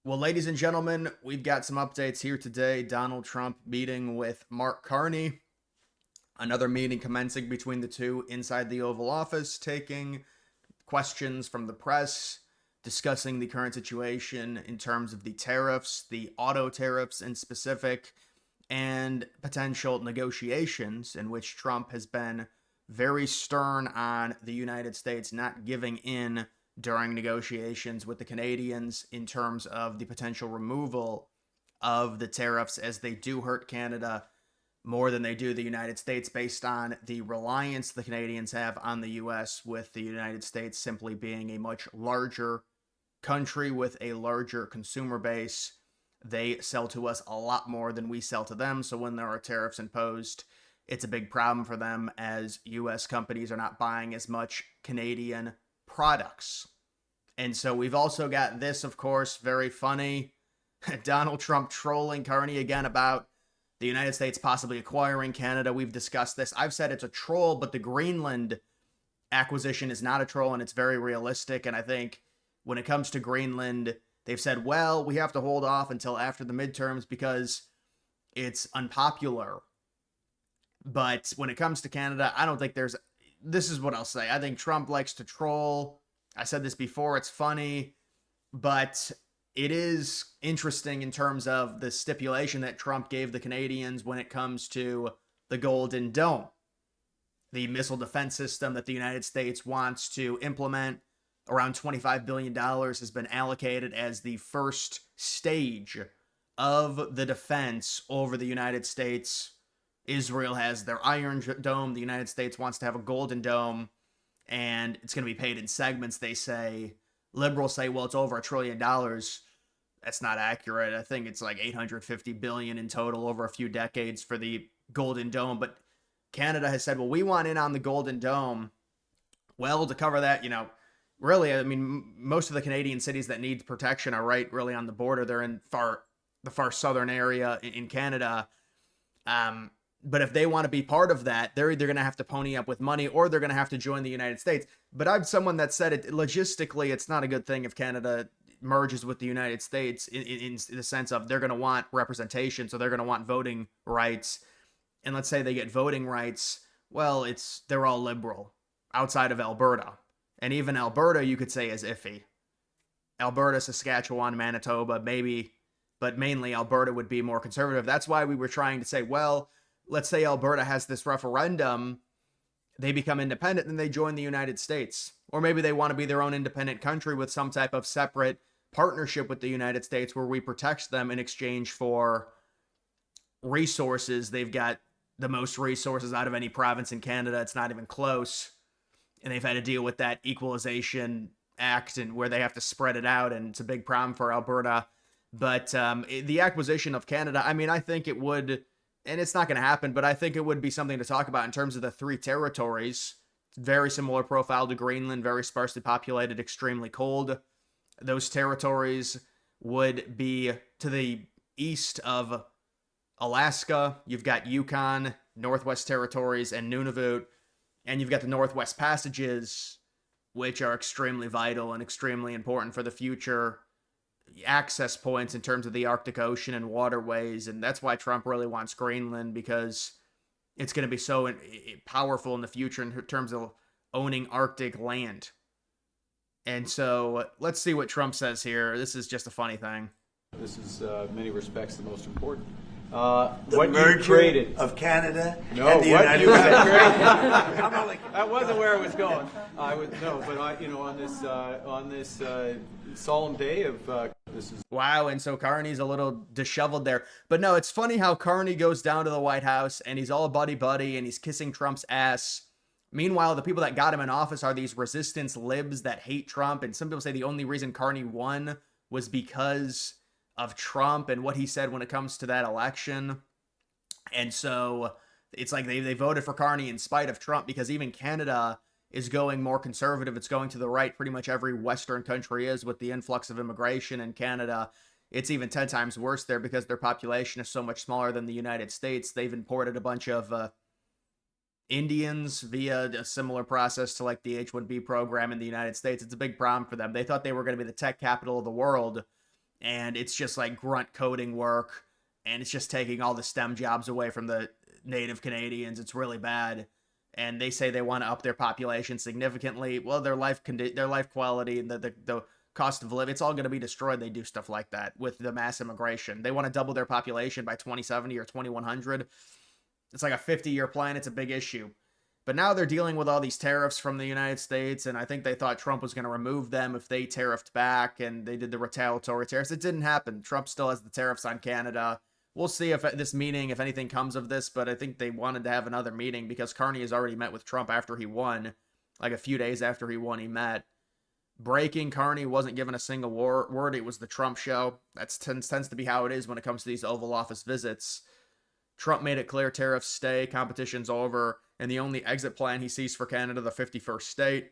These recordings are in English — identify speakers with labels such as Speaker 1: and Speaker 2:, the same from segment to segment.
Speaker 1: Well, ladies and gentlemen, we've got some updates here today. Donald Trump meeting with Mark Carney. Another meeting commencing between the two inside the Oval Office, taking questions from the press, discussing the current situation in terms of the tariffs, the auto tariffs in specific, and potential negotiations in which Trump has been very stern on the United States not giving in during negotiations with the Canadians in terms of the potential removal of the tariffs, as they do hurt Canada more than they do the United States, based on the reliance the Canadians have on the US, with the United States simply being a much larger country with a larger consumer base. They sell to us a lot more than we sell to them. So when there are tariffs imposed, it's a big problem for them, as US companies are not buying as much Canadian products. And so we've also got this, of course, very funny Donald Trump trolling Carney again about the United States possibly acquiring Canada. We've discussed this. I've said it's a troll, but the Greenland acquisition is not a troll, and it's very realistic. And I think when it comes to Greenland, they've said, well, we have to hold off until after the midterms because it's unpopular. But when it comes to Canada, I don't think there's. This is what I'll say. I think Trump likes to troll. I said this before. It's funny, but it is interesting in terms of the stipulation that Trump gave the Canadians when it comes to the Golden Dome, the missile defense system that the United States wants to implement. Around $25 billion has been allocated as the first stage of the defense over the United States. Israel has their Iron Dome. The United States wants to have a Golden Dome, and it's going to be paid in segments, they say. Liberals say, well, it's over $1 trillion. That's not accurate. I think it's like 850 billion in total over a few decades for the Golden Dome. But Canada has said, well, we want in on the Golden Dome. Well, to cover that, really, I mean, most of the Canadian cities that need protection are right really on the border. They're in the far southern area in Canada. But if they want to be part of that, they're either going to have to pony up with money or they're going to have to join the United States. But I'm someone that said it logistically, it's not a good thing if Canada merges with the United States in the sense of they're going to want representation. So they're going to want voting rights. And let's say they get voting rights. Well, they're all liberal outside of Alberta. And even Alberta, you could say, is iffy. Alberta, Saskatchewan, Manitoba, maybe, but mainly Alberta would be more conservative. That's why we were trying to say, well, let's say Alberta has this referendum, they become independent, and they join the United States. Or maybe they want to be their own independent country with some type of separate partnership with the United States where we protect them in exchange for resources. They've got the most resources out of any province in Canada. It's not even close. And they've had to deal with that Equalization Act and where they have to spread it out, and it's a big problem for Alberta. But the acquisition of Canada, I mean, I think it would, and it's not going to happen, but I think it would be something to talk about in terms of the three territories. Very similar profile to Greenland, very sparsely populated, extremely cold. Those territories would be to the east of Alaska. You've got Yukon, Northwest Territories, and Nunavut. And you've got the Northwest Passages, which are extremely vital and extremely important for the future access points in terms of the Arctic Ocean and waterways. And that's why Trump really wants Greenland, because it's going to be so powerful in the future in terms of owning Arctic land. And so let's see what Trump says here. This is just a funny thing.
Speaker 2: This is, in many respects, the most important.
Speaker 3: The
Speaker 2: what
Speaker 3: merger
Speaker 2: you created
Speaker 3: of Canada
Speaker 2: no,
Speaker 3: and the
Speaker 2: what
Speaker 3: United
Speaker 2: you
Speaker 3: States.
Speaker 2: created. That wasn't where I was going. I would no, but on this solemn day of this is
Speaker 1: Wow, and so Carney's a little disheveled there. But no, it's funny how Carney goes down to the White House and he's all buddy-buddy and he's kissing Trump's ass. Meanwhile, the people that got him in office are these resistance libs that hate Trump. And some people say the only reason Carney won was because of Trump and what he said when it comes to that election. And so it's like they voted for Carney in spite of Trump, because even Canada is going more conservative. It's going to the right. Pretty much every Western country is, with the influx of immigration in Canada. It's even 10 times worse there because their population is so much smaller than the United States. They've imported a bunch of Indians via a similar process to like the H-1B program in the United States. It's a big problem for them. They thought they were going to be the tech capital of the world, and it's just like grunt coding work, and it's just taking all the STEM jobs away from the native Canadians. It's really bad. And they say they want to up their population significantly. Well, their life quality and the cost of living, it's all going to be destroyed. They do stuff like that with the mass immigration. They want to double their population by 2070 or 2100. It's like a 50-year plan. It's a big issue. But now they're dealing with all these tariffs from the United States, and I think they thought Trump was going to remove them if they tariffed back, and they did the retaliatory tariffs. It didn't happen. Trump still has the tariffs on Canada. We'll see if this meeting, if anything comes of this, but I think they wanted to have another meeting because Carney has already met with Trump after he won. Like a few days after he won, he met. Breaking, Carney wasn't given a single word. It was the Trump show. That tends to be how it is when it comes to these Oval Office visits. Trump made it clear tariffs stay, competition's over, and the only exit plan he sees for Canada, the 51st state.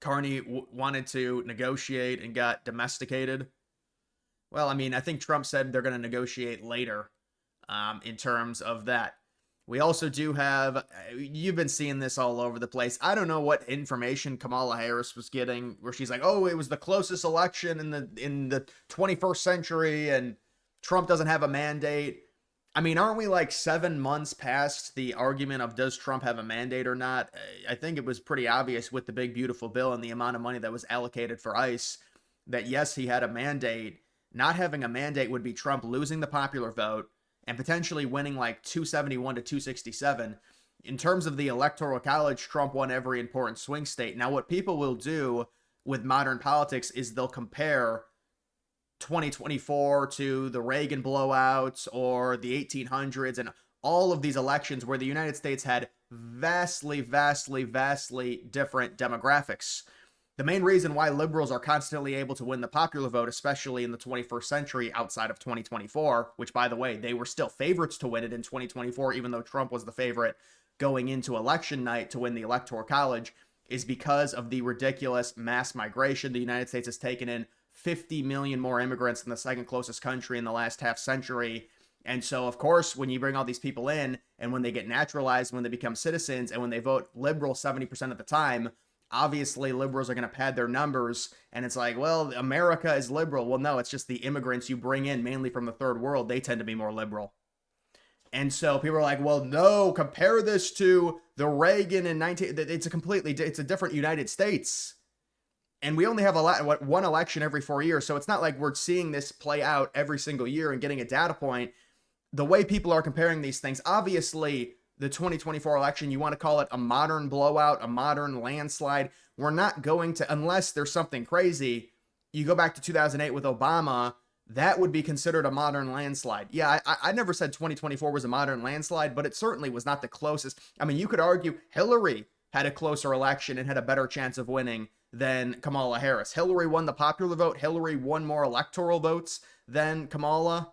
Speaker 1: Carney wanted to negotiate and got domesticated. Well, I mean, I think Trump said they're going to negotiate later in terms of that. We also do have, you've been seeing this all over the place. I don't know what information Kamala Harris was getting where she's like, oh, it was the closest election in the 21st century and Trump doesn't have a mandate. I mean, aren't we like 7 months past the argument of does Trump have a mandate or not? I think it was pretty obvious with the big, beautiful bill and the amount of money that was allocated for ICE that yes, he had a mandate. Not having a mandate would be Trump losing the popular vote and potentially winning like 271 to 267. In terms of the Electoral College, Trump won every important swing state. Now, what people will do with modern politics is they'll compare 2024 to the Reagan blowouts or the 1800s and all of these elections where the United States had vastly, vastly, vastly different demographics. The main reason why liberals are constantly able to win the popular vote, especially in the 21st century outside of 2024, which, by the way, they were still favorites to win it in 2024, even though Trump was the favorite going into election night to win the Electoral College, is because of the ridiculous mass migration. The United States has taken in 50 million more immigrants than the second closest country in the last half century. And so, of course, when you bring all these people in and when they get naturalized, when they become citizens and when they vote liberal 70% of the time, obviously liberals are going to pad their numbers. And it's like, well, America is liberal. Well, no, it's just the immigrants you bring in mainly from the third world. They tend to be more liberal. And so people are like, well, no, compare this to the Reagan in it's a different United States. And we only have one election every 4 years. So it's not like we're seeing this play out every single year and getting a data point. The way people are comparing these things, obviously, the 2024 election, you want to call it a modern blowout, a modern landslide. We're not going to, unless there's something crazy. You go back to 2008 with Obama, that would be considered a modern landslide. Yeah, I never said 2024 was a modern landslide, but it certainly was not the closest. I mean, you could argue Hillary had a closer election and had a better chance of winning than Kamala Harris. Hillary won the popular vote. Hillary won more electoral votes than Kamala.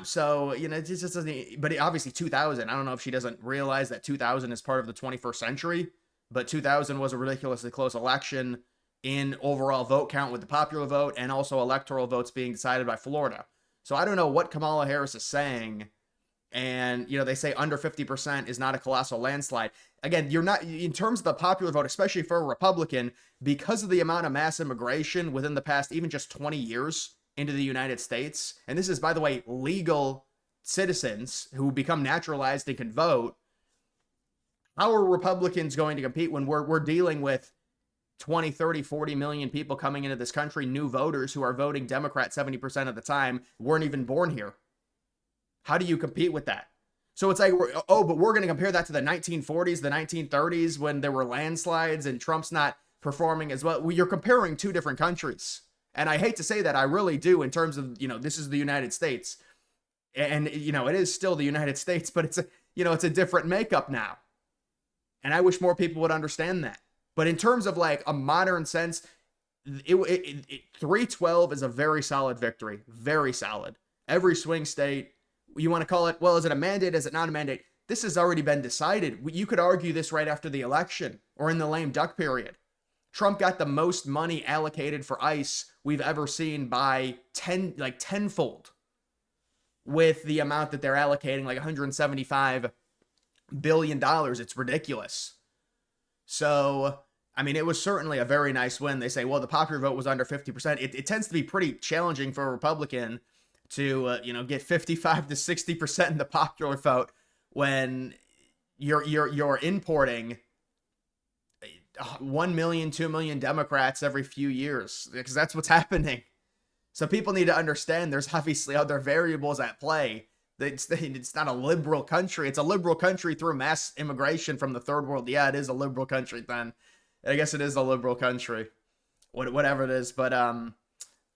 Speaker 1: So, you know, it just doesn't, but obviously 2000, I don't know if she doesn't realize that 2000 is part of the 21st century, but 2000 was a ridiculously close election in overall vote count with the popular vote and also electoral votes being decided by Florida. So I don't know what Kamala Harris is saying. And, you know, they say under 50% is not a colossal landslide. Again, you're not, in terms of the popular vote, especially for a Republican, because of the amount of mass immigration within the past, even just 20 years into the United States. And this is, by the way, legal citizens who become naturalized and can vote. How are Republicans going to compete when we're dealing with 20, 30, 40 million people coming into this country, new voters who are voting Democrat 70% of the time, weren't even born here? How do you compete with that? So it's like, but we're going to compare that to the 1940s, the 1930s, when there were landslides and Trump's not performing as well. You're comparing two different countries. And I hate to say that, I really do, in terms of, you know, this is the United States. And, you know, it is still the United States, but it's a different makeup now. And I wish more people would understand that. But in terms of like a modern sense, 312 is a very solid victory. Very solid. Every swing state. You want to call it, well, is it a mandate? Is it not a mandate? This has already been decided. You could argue this right after the election or in the lame duck period. Trump got the most money allocated for ICE we've ever seen by tenfold with the amount that they're allocating, like $175 billion. It's ridiculous. So I mean, it was certainly a very nice win. They say, well, the popular vote was under 50%. It tends to be pretty challenging for a Republican to, get 55 to 60% in the popular vote when you're importing 1 million, 2 million Democrats every few years, because that's what's happening. So people need to understand there's obviously other variables at play. It's not a liberal country. It's a liberal country through mass immigration from the third world. Yeah, it is a liberal country then. I guess it is a liberal country. Whatever it is. But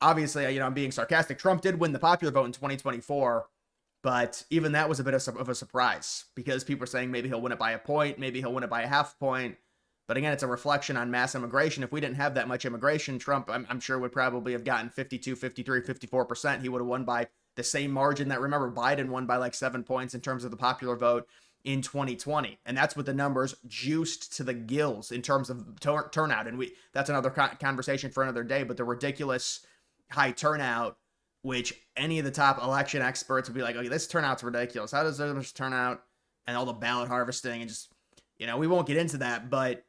Speaker 1: obviously, I'm being sarcastic. Trump did win the popular vote in 2024, but even that was a bit of a surprise because people are saying maybe he'll win it by a point, maybe he'll win it by a half point. But again, it's a reflection on mass immigration. If we didn't have that much immigration, Trump, I'm sure, would probably have gotten 52, 53, 54%. He would have won by the same margin that, remember, Biden won by like 7 points in terms of the popular vote in 2020. And that's what the numbers juiced to the gills in terms of turnout. And that's another conversation for another day. But the ridiculous high turnout, which any of the top election experts would be like, okay, this turnout's ridiculous. How does there much turnout? And all the ballot harvesting and just, we won't get into that. But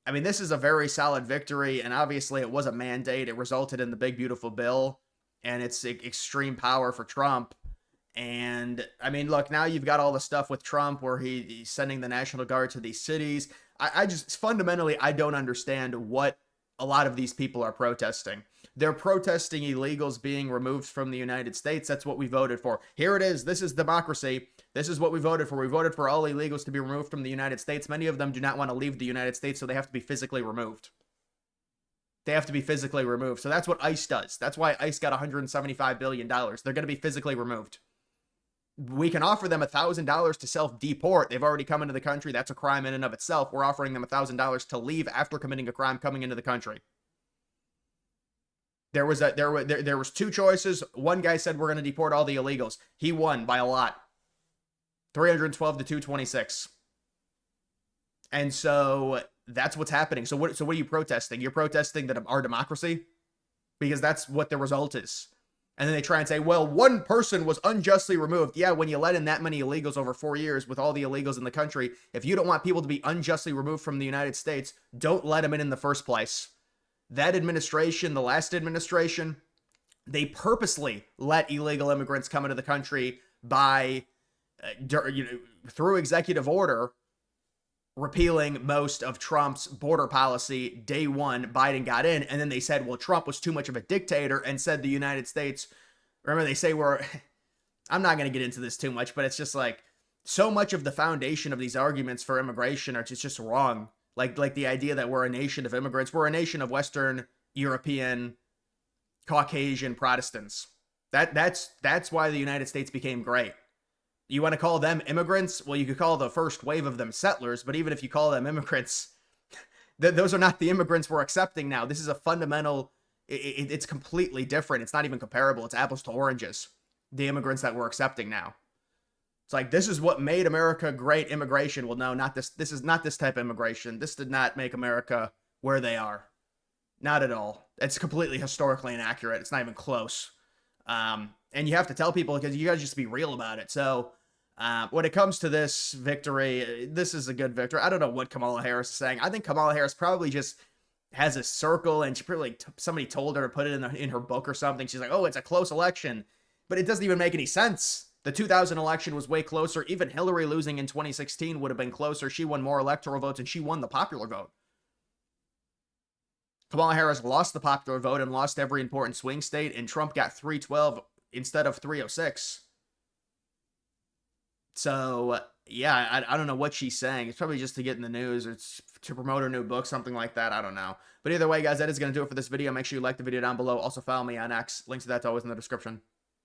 Speaker 1: I mean, this is a very solid victory, and obviously it was a mandate. It resulted in the big, beautiful bill, and it's extreme power for Trump. And I mean, look, now you've got all the stuff with Trump where he's sending the National Guard to these cities. I just fundamentally, I don't understand what a lot of these people are protesting. They're protesting illegals being removed from the United States. That's what we voted for. Here it is. This is democracy. This is what we voted for. We voted for all illegals to be removed from the United States. Many of them do not want to leave the United States, so they have to be physically removed. They have to be physically removed. So that's what ICE does. That's why ICE got $175 billion. They're going to be physically removed. We can offer them $1,000 to self-deport. They've already come into the country. That's a crime in and of itself. We're offering them $1,000 to leave after committing a crime coming into the country. There was two choices. One guy said we're going to deport all the illegals. He won by a lot. 312 to 226. And so that's what's happening. So what are you protesting? You're protesting that our democracy? Because that's what the result is. And then they try and say, well, one person was unjustly removed. Yeah, when you let in that many illegals over 4 years with all the illegals in the country, if you don't want people to be unjustly removed from the United States, don't let them in the first place. That administration, the last administration, they purposely let illegal immigrants come into the country by, through executive order, repealing most of Trump's border policy. Day one, Biden got in, and then they said, well, Trump was too much of a dictator and said the United States, remember they say I'm not going to get into this too much, but it's just like so much of the foundation of these arguments for immigration are just wrong. Like the idea that we're a nation of immigrants. We're a nation of Western European, Caucasian Protestants. That's why the United States became great. You want to call them immigrants? Well, you could call the first wave of them settlers, but even if you call them immigrants, those are not the immigrants we're accepting now. This is a fundamental, it's completely different. It's not even comparable. It's apples to oranges, the immigrants that we're accepting now. It's like, this is what made America great, immigration. Well, no, not this. This is not this type of immigration. This did not make America where they are. Not at all. It's completely historically inaccurate. It's not even close. And you have to tell people because you got to just be real about it. So when it comes to this victory, this is a good victory. I don't know what Kamala Harris is saying. I think Kamala Harris probably just has a circle and she probably somebody told her to put it in her book or something. She's like, oh, it's a close election. But it doesn't even make any sense. The 2000 election was way closer. Even Hillary losing in 2016 would have been closer. She won more electoral votes and she won the popular vote. Kamala Harris lost the popular vote and lost every important swing state, and Trump got 312 instead of 306. So, yeah, I don't know what she's saying. It's probably just to get in the news or it's to promote her new book, something like that. I don't know. But either way, guys, that is going to do it for this video. Make sure you like the video down below. Also, follow me on X. Links to that's always in the description.